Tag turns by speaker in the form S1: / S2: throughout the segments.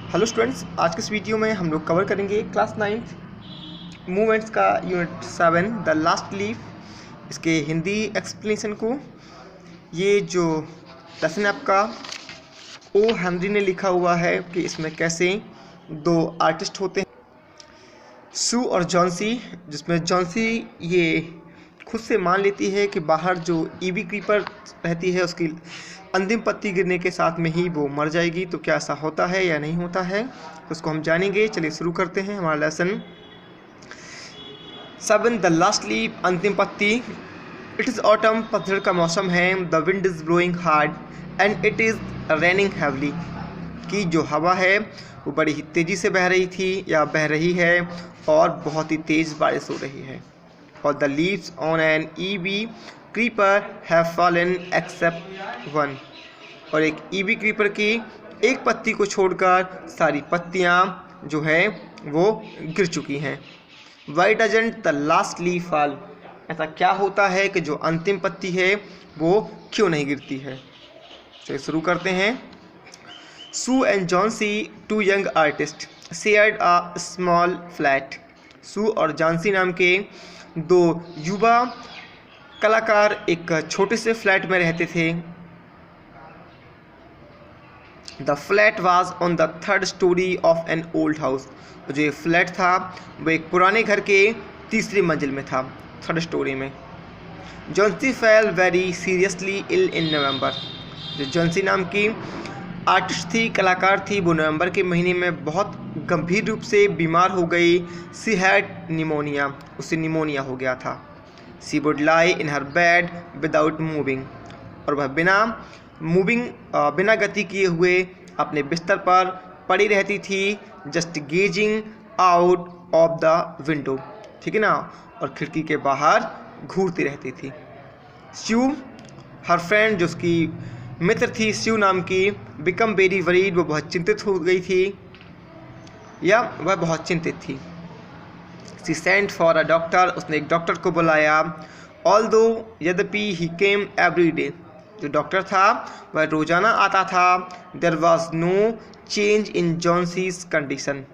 S1: Hello students, आज के इस वीडियो में हम लोग कवर करेंगे क्लास 9 मूवमेंट्स का यूनिट 7 द लास्ट लीफ, इसके हिंदी एक्सप्लेनेशन को। ये जो लेसन आपका ओ हेनरी ने लिखा हुआ है कि इसमें कैसे दो आर्टिस्ट होते हैं, सू और जॉन्सी, जिसमें जॉन्सी ये खुद से मान लेती है कि बाहर जो ईवी क्रीपर रहती है उसकी अंतिम पत्ती गिरने के साथ में ही वो मर जाएगी। तो क्या ऐसा होता है या नहीं होता है, तो उसको हम जानेंगे। चलिए शुरू करते हैं हमारा लेसन 7 द लास्ट लीफ, अंतिम पत्ती। इट इज़ ऑटम, पतझड़ का मौसम है। The wind is blowing hard and it is raining heavily, की जो हवा है वो बड़ी ही तेज़ी से बह रही थी या बह रही है और बहुत ही तेज़ बारिश हो रही है। और the leaves on an EV creeper have fallen except one, और एक ईवी क्रीपर की एक पत्ती को छोड़कर सारी पत्तियां जो है वो गिर चुकी हैं। Why doesn't the last leaf fall, ऐसा क्या होता है कि जो अंतिम पत्ती है वो क्यों नहीं गिरती है। तो शुरू करते हैं। Sue and Johnsy, two young artist, shared a small flat. Sue और जॉन्सी नाम के दो युवा कलाकार एक छोटे से फ्लैट में रहते थे। The flat was on the 3rd story of an old house, जो ये फ्लैट था वो एक पुराने घर के तीसरी मंजिल में था, 3rd स्टोरी में। Johnsy fell very seriously ill in November, जो जॉन्सी नाम की आर्टिस्ट थी, कलाकार थी, वो नवंबर के महीने में बहुत गंभीर रूप से बीमार हो गई। सी हैड निमोनिया, उसे निमोनिया हो गया था। She would lie in her bed without moving, और वह बिना गति किए हुए अपने बिस्तर पर पड़ी रहती थी। Just gazing out of the window, ठीक है ना, और खिड़की के बाहर घूरती रहती थी। स्यू, हर फ्रेंड, जो उसकी मित्र थी स्यू नाम की, बिकम वेरी वरीड, वो बहुत चिंतित हो गई थी या वह बहुत चिंतित थी। She sent for a doctor, उसने एक डॉक्टर को बुलाया। ऑल्दो, यद्यपि ही केम एवरी डे, जो डॉक्टर था वह रोजाना आता था। There was no change in Johnsy's condition,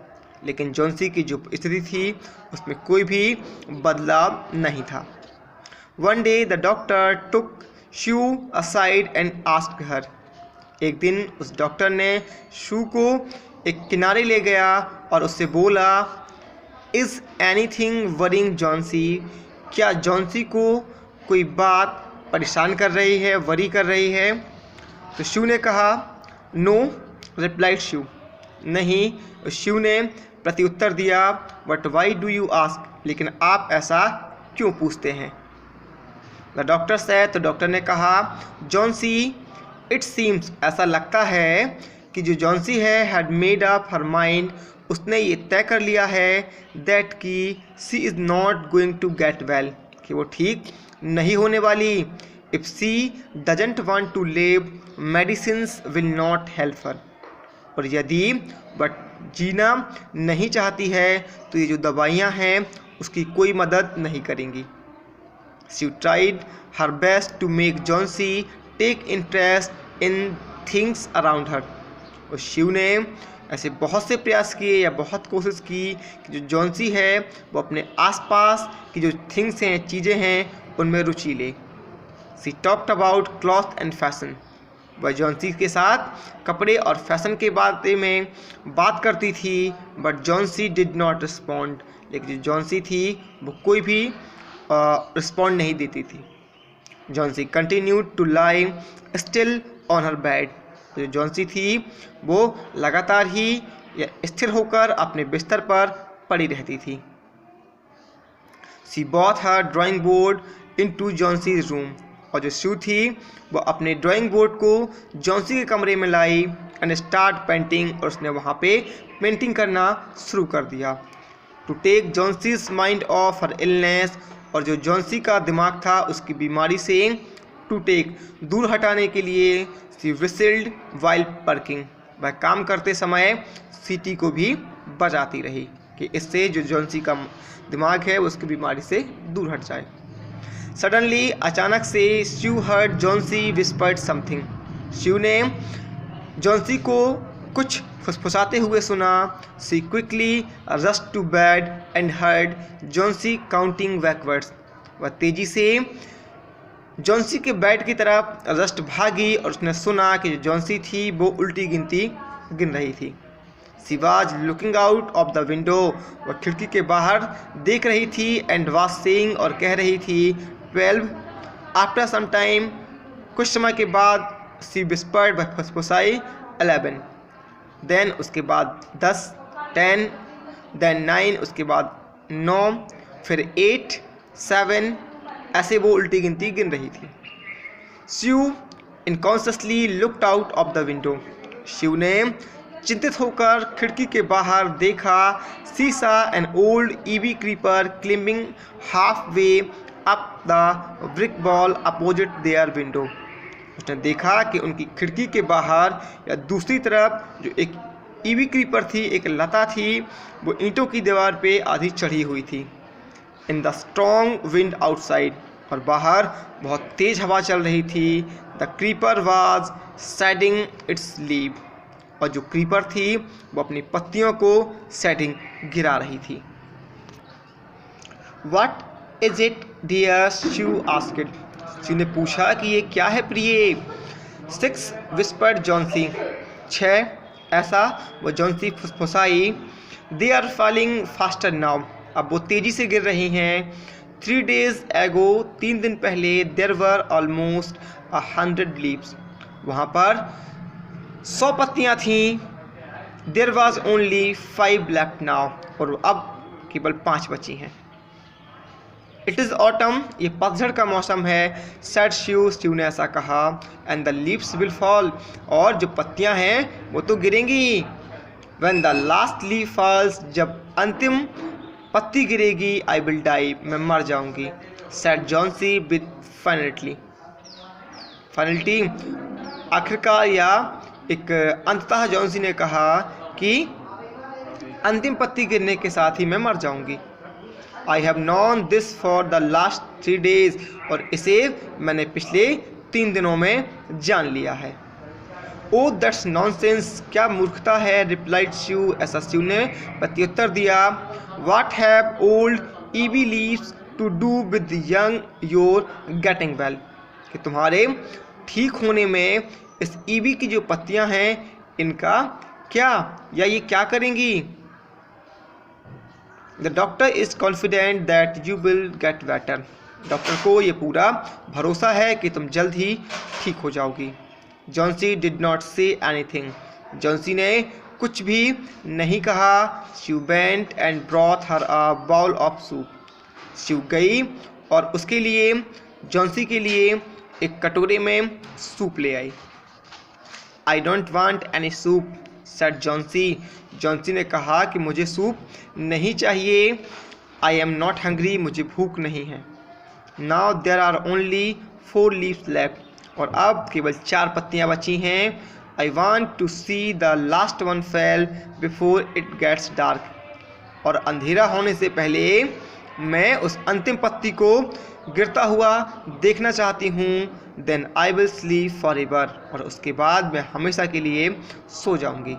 S1: लेकिन जॉन्सी की जो स्थिति थी उसमें कोई भी बदलाव नहीं था। One day the doctor took shoe aside and asked her, एक दिन उस डॉक्टर ने शू को एक किनारे ले गया और उससे बोला, इज़ एनीथिंग वरिंग जॉन्सी, क्या जॉन्सी को कोई बात परेशान कर रही है, वरी कर रही है। तो शू ने कहा, नो, रिप्लाइड शू, नहीं, शू ने प्रत्युत्तर दिया। But why do you ask, लेकिन आप ऐसा क्यों पूछते हैं। द डॉक्टर से, तो डॉक्टर ने कहा, जॉन्सी, इट सीम्स, ऐसा लगता है कि जो जॉन्सी है had made up her mind, उसने ये तय कर लिया है दैट कि she is not going to get well, कि वो ठीक नहीं होने वाली। If she doesn't want to live, medicines will not help her, और यदि बट जीना नहीं चाहती है तो ये जो दवाइयाँ हैं उसकी कोई मदद नहीं करेंगी। She tried her best to make Johnsy take interest in things around her, और शिव ने ऐसे बहुत से प्रयास किए या बहुत कोशिश की कि जो जॉन्सी है वो अपने आसपास की जो थिंग्स हैं, चीज़ें हैं, उनमें रुचि ले। She talked about cloth and fashion, वह जॉन्सी के साथ कपड़े और फैशन के बारे में बात करती थी। But Johnsy did not respond, लेकिन जो जॉन्सी थी वो कोई भी रिस्पॉन्ड नहीं देती थी। Johnsy continued to lie still on her bed, जो जॉन्सी थी वो लगातार ही या स्थिर होकर अपने बिस्तर पर पड़ी रहती थी। She brought her drawing board into Johnsy's room, और जो शू थी वो अपने ड्राइंग बोर्ड को जॉन्सी के कमरे में लाई एंड स्टार्ट पेंटिंग, और उसने वहाँ पे पेंटिंग करना शुरू कर दिया। To take Johnsy's mind off her illness, और जो जॉन्सी का दिमाग था उसकी बीमारी से टू टेक, दूर हटाने के लिए। सी विसिल्ड वाइल पर्किंग, वह काम करते समय सीटी को भी बजाती रही कि इससे जो जॉन्सी का दिमाग है उसकी बीमारी से दूर हट जाए। सडनली, अचानक से, Sue heard Johnsy whispered something, Sue ने जॉन्सी को कुछ फुसफुसाते हुए सुना। She quickly rushed to bed and heard Johnsy counting backwards. वह तेजी से जॉन्सी के बेड की तरफ रस्ट भागी और उसने सुना कि जो जॉन्सी थी वो उल्टी गिनती गिन रही थी। She was looking out of the window. वह खिड़की के बाहर देख रही थी एंड वाज सेइंग और कह रही थी 12। आफ्टर सम टाइम, कुछ समय के बाद, शी विस्पर्ड, वह फुसफुसाई 11। देन उसके बाद 10, 10, देन 9, उसके बाद 9, फिर 8, 7, ऐसे वो उल्टी गिनती गिन रही थी। Sue unconsciously looked out of the window. Sue ने चिंतित होकर खिड़की के बाहर देखा। She saw an old ivy creeper climbing half way up the brick wall opposite their window. उसने देखा कि उनकी खिड़की के बाहर या दूसरी तरफ जो एक ईवी क्रीपर थी, एक लता थी, वो ईंटों की दीवार पे आधी चढ़ी हुई थी। In the strong wind outside, और बाहर बहुत तेज हवा चल रही थी। The creeper was shedding its leave, और जो क्रीपर थी वो अपनी पत्तियों को शेडिंग गिरा रही थी। What is it dear, Shiv asked. Shiv ने पूछा कि ये क्या है प्रिय। 6 विस्पर्ड जॉन्सी। 6, ऐसा वो जॉन्सी फुसफुसाई। They are falling faster now, अब वो तेजी से गिर रही हैं। 3 days ago, 3 दिन पहले, देयर वर ऑलमोस्ट 100 लीव्स, वहाँ पर 100 पत्तियाँ थीं। There was only 5 left now, और अब केवल 5 बची हैं। इट इज़ ऑटम, ये पतझड़ का मौसम है। सेड शिव, शिव ने ऐसा कहा। And the leaves will fall, और जो पत्तियाँ हैं वो तो गिरेंगी। When the last leaf falls, जब अंतिम पत्ती गिरेगी, आई विल डाई, मैं मर जाऊंगी। Said Johnsy with finality, finality आखिरकार या एक अंततः जॉन्सी ने कहा कि अंतिम पत्ती गिरने के साथ ही मैं मर जाऊंगी। I have non this for the last 3 days, और इसे मैंने पिछले 3 दिनों में जान लिया है। ओ दैट्स नॉनसेंस, क्या मूर्खता है। रिप्लाइड शिव, ऐसा शिव ने प्रत्युत्तर दिया। What have old ivy leaves to do with young your getting well, कि तुम्हारे ठीक होने में इस ईवी की जो पत्तियां हैं इनका क्या, या ये क्या करेंगी। The doctor is confident that you will get better, doctor को ये पूरा भरोसा है कि तुम जल्द ही ठीक हो जाओगी। Johnsy did not say anything, Johnsy ने कुछ भी नहीं कहा। Shiv bent and brought her a bowl of soup, Shiv गई और उसके लिए, जॉन्सी के लिए, एक कटोरे में सूप ले आई। I don't want any soup, said Johnsy, Johnsy ने कहा कि मुझे सूप नहीं चाहिए। आई एम नॉट हंग्री, मुझे भूख नहीं है। Now there are only 4 leaves left, और अब केवल 4 पत्तियां बची हैं। I want to see the last one fell before it gets dark, और अंधेरा होने से पहले मैं उस अंतिम पत्ती को गिरता हुआ देखना चाहती हूँ। Then I will sleep for ever, और उसके बाद मैं हमेशा के लिए सो जाऊंगी।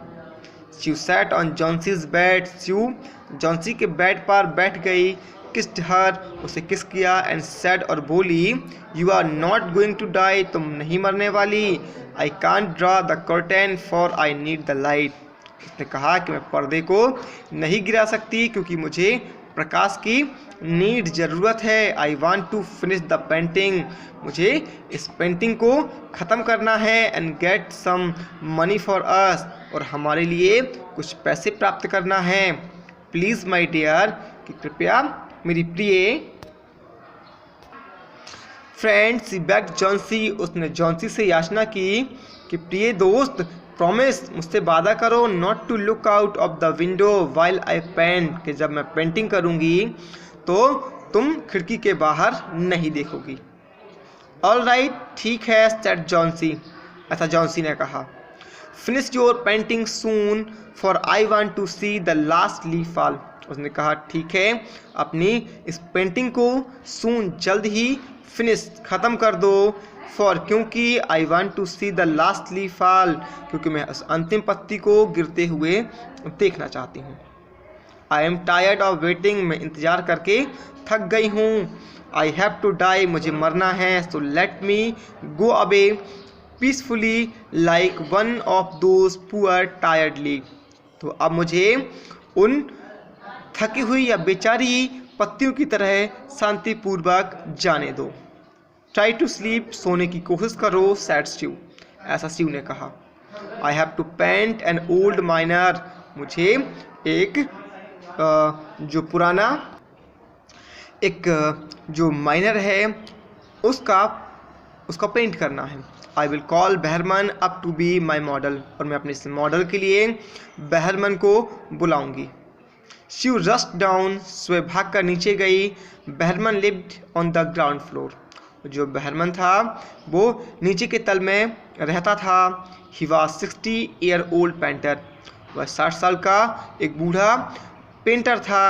S1: Shiv sat on Johnsy's bed, Shiv Johnsy के बेड पर बैठ गई। किस्ड हर, उसे किस किया। एंड सेड, और बोली, you are not going to die, तुम नहीं मरने वाली। I can't draw the curtain for I need the light, उसने कहा कि मैं पर्दे को नहीं गिरा सकती क्योंकि मुझे प्रकाश की नीड ज़रूरत है। I want to finish the painting, मुझे इस पेंटिंग को ख़त्म करना है। And get some money for us, और हमारे लिए कुछ पैसे प्राप्त करना है। प्लीज़ माई डियर, कि कृपया मेरी प्रिय। फ्रेंड्स बेग जॉन्सी, उसने जॉन्सी से याचना की कि प्रिय दोस्त, प्रॉमिस, मुझसे वादा करो, not to look out of the window while I paint, कि जब मैं पेंटिंग करूँगी तो तुम खिड़की के बाहर नहीं देखोगी। ऑल राइट, ठीक है, सेड जॉन्सी, ऐसा जॉन्सी ने कहा। Finish your painting soon for I want to see the last leaf fall, उसने कहा ठीक है, अपनी इस पेंटिंग को सून जल्द ही फिनिश ख़त्म कर दो, फॉर क्योंकि I want to see the last leaf fall, क्योंकि मैं उस अंतिम पत्ती को गिरते हुए देखना चाहती हूँ। I am tired of waiting, मैं इंतज़ार करके थक गई हूँ। आई हैव टू डाई, मुझे मरना है, so let me go away peacefully like one of those poor tiredly. तो अब मुझे उन थकी हुई या बेचारी पत्तियों की तरह शांतिपूर्वक जाने दो। ट्राई टू स्लीप, सोने की कोशिश करो, सैड स्टीव, ऐसा स्टीव ने कहा। I have to paint an old miner, मुझे एक जो पुराना जो माइनर है उसका पेंट करना है। I will call Behrman up to be my model, और मैं अपने इस मॉडल के लिए बहरमन को बुलाऊंगी। शी रस्ट डाउन, स्वे भाग कर नीचे गई। Behrman lived on the ground floor, जो बहरमन था वो नीचे के तल में रहता था। He was 60 year old painter, वह 60 साल का एक बूढ़ा पेंटर था।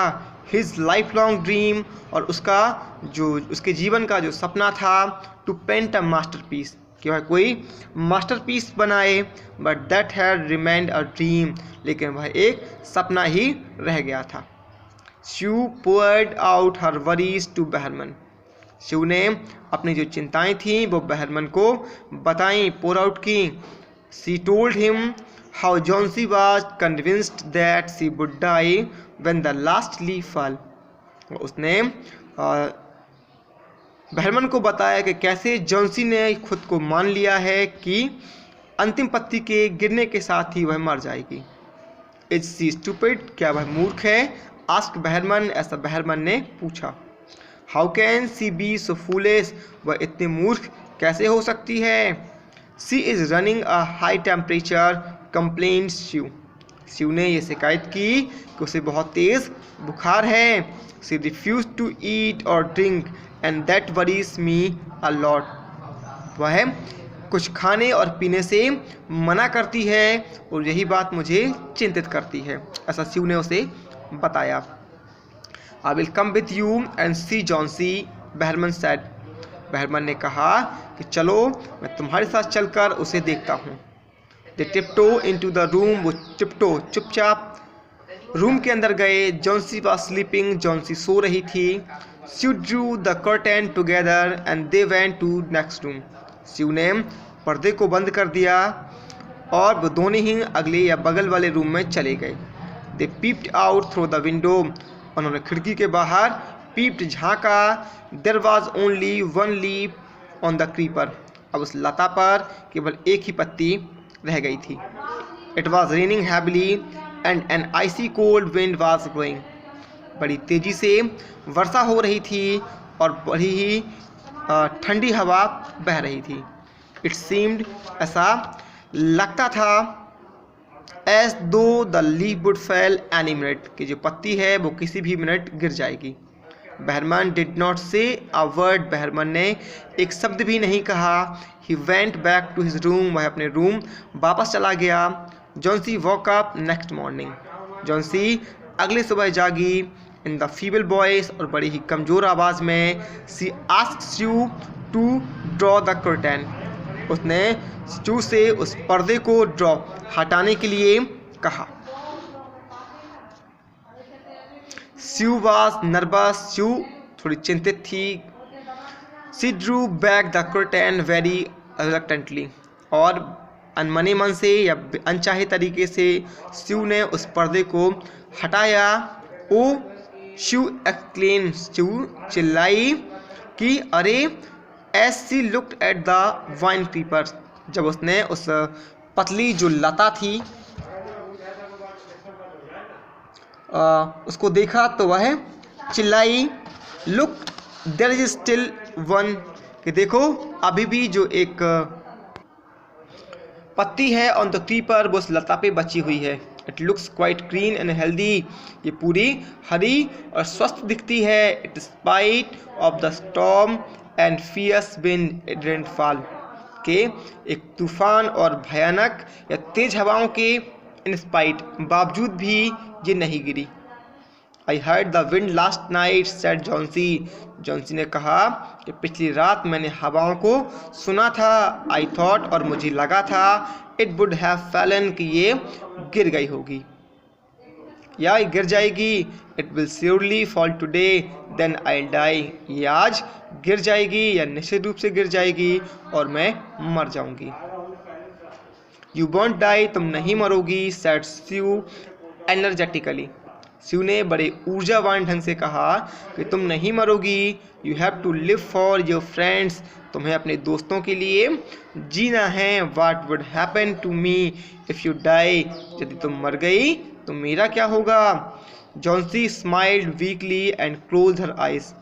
S1: हिज लाइफ लॉन्ग ड्रीम, और उसके जीवन का जो सपना था, टू पेंट अ मास्टरपीस, कि वह कोई मास्टरपीस बनाए। But that had remained a dream, लेकिन वह एक सपना ही रह गया था। Sue poured out her worries to Behrman, Sue ने अपनी जो चिंताएं थीं वो बहरमन को बताई, पोर आउट की। She told him how Johnsy was convinced that she would die when the last leaf fall. उसने बहरमन को बताया कि कैसे जॉन्सी ने खुद को मान लिया है कि अंतिम पत्ती के गिरने के साथ ही वह मर जाएगी। इज सी स्टूपिड, क्या वह मूर्ख है? आस्क बहरमन, ऐसा बहरमन ने पूछा। How can she be so foolish, वह इतनी मूर्ख कैसे हो सकती है? She is running a high temperature, complained Sue, Sue ने यह शिकायत की कि उसे बहुत तेज़ बुखार है। सी रिफ्यूज टू ईट और drink and that worries me a lot, वह कुछ खाने और पीने से मना करती है और यही बात मुझे चिंतित करती है, ऐसा शिव ने उसे बताया। I will come with you and see Johnsy, Behrman said, Behrman ने कहा कि चलो मैं तुम्हारे साथ चलकर उसे देखता हूँ। They tiptoe into the room, वो चुपचाप रूम के अंदर गए। जॉन्सी वॉज स्लीपिंग, जॉन्सी सो रही थी। Shiv drew the curtain together and they went to next room, Shiv ने पर्दे को बंद कर दिया और वो दोनों ही अगले या बगल वाले रूम में चले गए। They peeped out through the window, उन्होंने खिड़की के बाहर पीप्ड झाँका। There was only one leaf on the creeper, अब उस लता पर केवल एक ही पत्ती रह गई थी। It was raining heavily and an icy cold wind was blowing, बड़ी तेज़ी से वर्षा हो रही थी और बड़ी ही ठंडी हवा बह रही थी। इट सीम्ड, ऐसा लगता था, एज दो the leaf would fail any minute, कि जो पत्ती है वो किसी भी मिनट गिर जाएगी। बहरमन डिड नॉट से अ वर्ड, बहरमन ने एक शब्द भी नहीं कहा। He went back to his room, वह अपने रूम वापस चला गया। Johnsy woke up next morning, Johnsy अगले सुबह जागी। इन द फीबल वॉइस, और बड़ी ही कमज़ोर आवाज़ में। She asks you to draw the curtain, उसने स्टू से उस पर्दे को हटाने के लिए कहा। स्यू वॉज नर्वस, स्यू थोड़ी चिंतित थी। She drew back the curtain very reluctantly, और अनमने मन से या अनचाहे तरीके से स्यू ने उस पर्दे को हटाया। ओ स्यू एक्सक्लेम, स्यू चिल्लाई कि अरे, as she looked at the vine creeper, जब उसने उस पतली जो लता थी उसको देखा तो वह चिल्लाई, look there is still one, कि देखो अभी भी जो एक पत्ती है ऑन द क्रीपर, वो उस लता पे बची हुई है। It looks quite green and healthy, ये पूरी हरी और स्वस्थ दिखती है। It spite of the storm and fierce wind it didn't fall, के एक तूफान और भयानक या तेज हवाओं के इन स्पाइट बावजूद भी ये नहीं गिरी। I heard the wind last night, said Johnsy. Johnsy ने कहा कि पिछली रात मैंने हवाओं को सुना था। I thought, और मुझे लगा था, it would have fallen, कि ये गिर गई होगी या गिर जाएगी। It will surely fall today, then I'll die, ये आज गिर जाएगी या निश्चित रूप से गिर जाएगी और मैं मर जाऊंगी। You won't die, तुम नहीं मरोगी, said Sue energetically। स्यू ने बड़े ऊर्जावान ढंग से कहा कि तुम नहीं मरोगी। You have to live for your friends, तुम्हें अपने दोस्तों के लिए जीना है। What would happen to me if you die, यदि तुम मर गई तो मेरा क्या होगा। Johnsy smiled weakly and closed her eyes.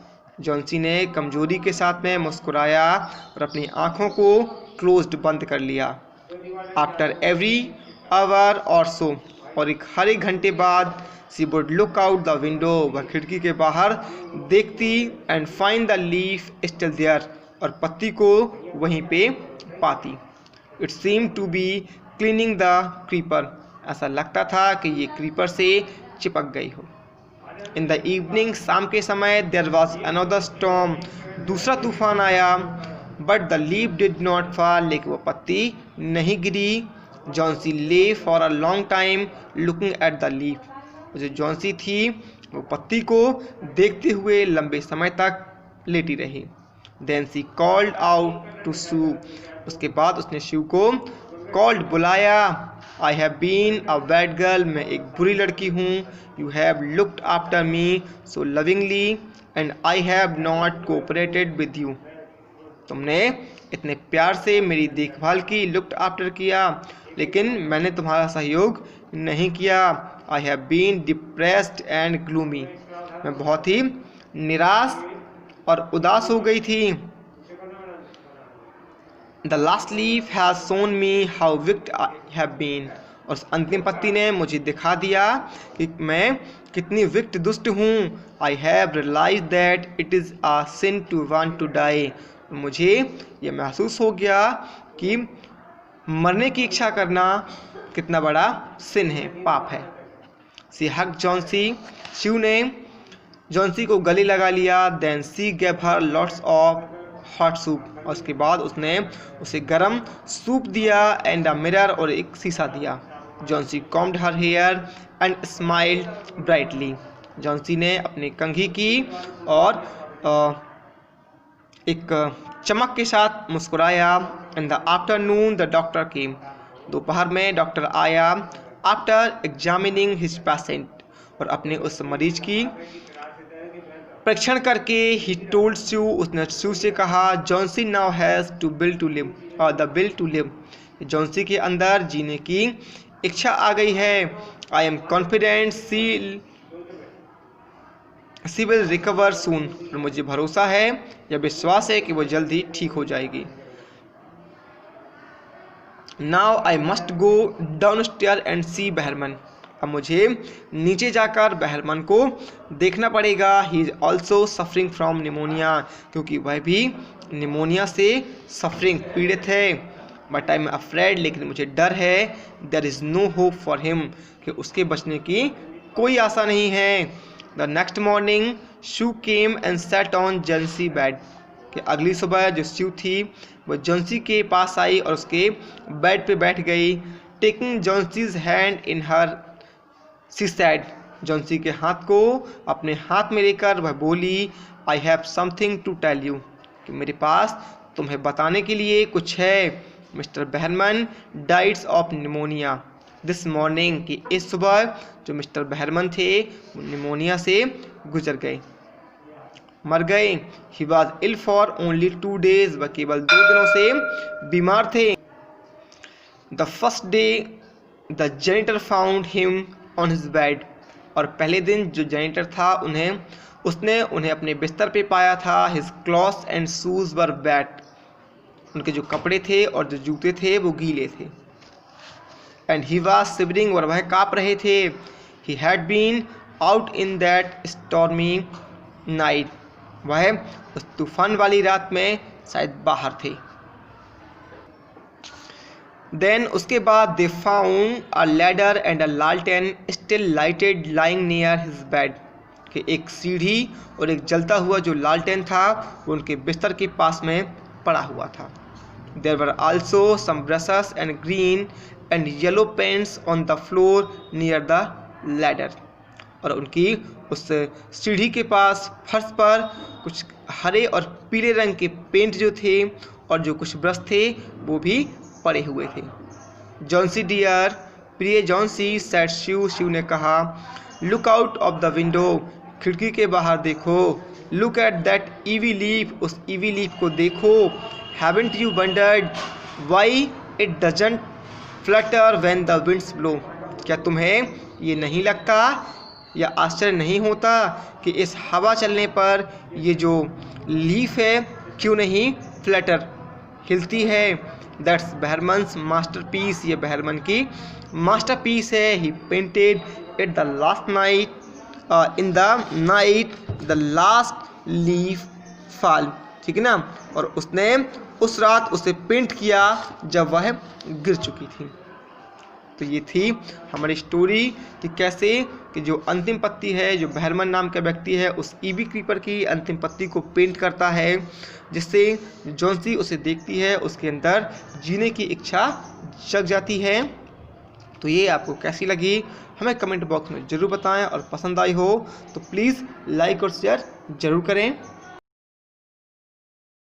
S1: Johnsy ने कमजोरी के साथ में मुस्कुराया और अपनी आंखों को क्लोज्ड बंद कर लिया। आफ्टर एवरी आवर और सो, और हर एक घंटे बाद, she would look out the window, वह खिड़की के बाहर देखती, and find the leaf still there, और पत्ती को वहीं पे पाती। It seem to be cleaning the creeper, ऐसा लगता था कि ये क्रीपर से चिपक गई हो। इन द इवनिंग, शाम के समय, देयर वॉज अनदर स्टॉर्म, दूसरा तूफान आया। But the leaf did not fall, लेकिन वह पत्ती नहीं गिरी। जॉन्सी ले for a long time looking at the leaf, जो जॉन्सी थी वो पत्ती को देखते हुए लंबे समय तक लेटी रही। Then she called out to Sue, उसके बाद उसने शिव को कॉल्ड बुलाया। I have been a bad girl, मैं एक बुरी लड़की हूँ। You have looked after me so lovingly and I have not cooperated with you, तुमने इतने प्यार से मेरी देखभाल की, लुक्ड आफ्टर किया, लेकिन मैंने तुम्हारा सहयोग नहीं किया। I have been depressed and gloomy, मैं बहुत ही निराश और उदास हो गई थी। The last leaf has shown me how wicked I have been, और अंतिम पत्ती ने मुझे दिखा दिया कि मैं कितनी विक्ट दुष्ट हूँ। I have realise that it is a sin to want to die, मुझे ये महसूस हो गया कि मरने की इच्छा करना कितना बड़ा सिन है, पाप है। सी हग जॉन्सी, शिव ने जॉन्सी को गले लगा लिया। Then she gave her lots of hot soup, और उसके बाद उसने उसे गरम सूप दिया। एंड अ मिरर, और एक शीशा दिया। Johnsy combed her hair and smiled brightly, Johnsy ने अपनी कंघी की और एक चमक के साथ मुस्कुराया। In the afternoon the doctor केम, दोपहर में डॉक्टर आया। आफ्टर एग्जामिनिंग हिज पेशेंट, और अपने उस मरीज की परीक्षण करके, ही टोल्ड स्यू, उसने स्यू से कहा, Johnsy now has to will to live, और the will to live, Johnsy के अंदर जीने की इच्छा आ गई है। I am confident she will recover soon, और मुझे भरोसा है या विश्वास है कि वो जल्द ही ठीक हो जाएगी। Now I must go down stair and see Behrman, अब मुझे नीचे जाकर बहरमन को देखना पड़ेगा। He is also suffering from pneumonia, क्योंकि वह भी निमोनिया से सफरिंग, पीड़ित है। बट आई एम अफ्रेड, लेकिन मुझे डर है। There is no hope for him, कि उसके बचने की कोई आशा नहीं है। The next morning she came and set on Johnsy bed, कि अगली सुबह जो शिव थी वो जॉन्सी के पास आई और उसके बेड पे बैठ गई। Taking Johnsy's hand in her, she said, Johnsy के हाथ को अपने हाथ में लेकर वह बोली, I have something to tell you, कि मेरे पास तुम्हें बताने के लिए कुछ है। Mister Behrman died of pneumonia this morning, कि इस सुबह जो मिस्टर बहरमन थे वो निमोनिया से गुजर गए, मर गए। He was ill for only 2 days, वह केवल 2 दिनों से बीमार थे। The first day the janitor found him on his bed, और पहले दिन जो जेनिटर था उसने उन्हें अपने बिस्तर पे पाया था। His clothes and shoes were wait, उनके जो कपड़े थे और जो जूते थे वो गीले थे। एंड ही वॉज शिवरिंग, और वह काँप रहे थे। He had been out in that stormy night, वह उस तूफान वाली रात में शायद बाहर थे। देन उसके बाद they found a ladder and a लालटेन still lighted lying near his bed, कि एक सीढ़ी और एक जलता हुआ जो लालटेन था वो उनके बिस्तर के पास में पड़ा हुआ था। There were also some brushes and green and yellow paints on the floor near the ladder. और उनकी उस सीढ़ी के पास फर्श पर कुछ हरे और पीले रंग के पेंट जो थे और जो कुछ ब्रश थे वो भी पड़े हुए थे। जॉन्सी डियर, प्रिय जॉन्सी, सैड शिव ने कहा, look out of the window, खिड़की के बाहर देखो। Look at that EV leaf, उस ईवी लीफ को देखो। Haven't you wandered why it doesn't Flutter when the winds blow, क्या तुम्हें ये नहीं लगता या आश्चर्य नहीं होता कि इस हवा चलने पर ये जो लीफ है क्यों नहीं फ्लटर, हिलती है। दैट्स बहरमन्स मास्टरपीस, ये बहरमन की मास्टरपीस है। He painted it the last night in the night the last leaf fall, ठीक है ना। और उसने उस रात उसे पेंट किया जब वह गिर चुकी थी। तो ये थी हमारी स्टोरी कि कैसे कि जो अंतिम पत्ती है, जो बहरमन नाम का व्यक्ति है, उस ईवी क्रीपर की अंतिम पत्ती को पेंट करता है, जिससे जॉन्सी उसे देखती है, उसके अंदर जीने की इच्छा जग जाती है। तो ये आपको कैसी लगी हमें कमेंट बॉक्स में ज़रूर बताएं, और पसंद आई हो तो प्लीज़ लाइक और शेयर ज़रूर करें।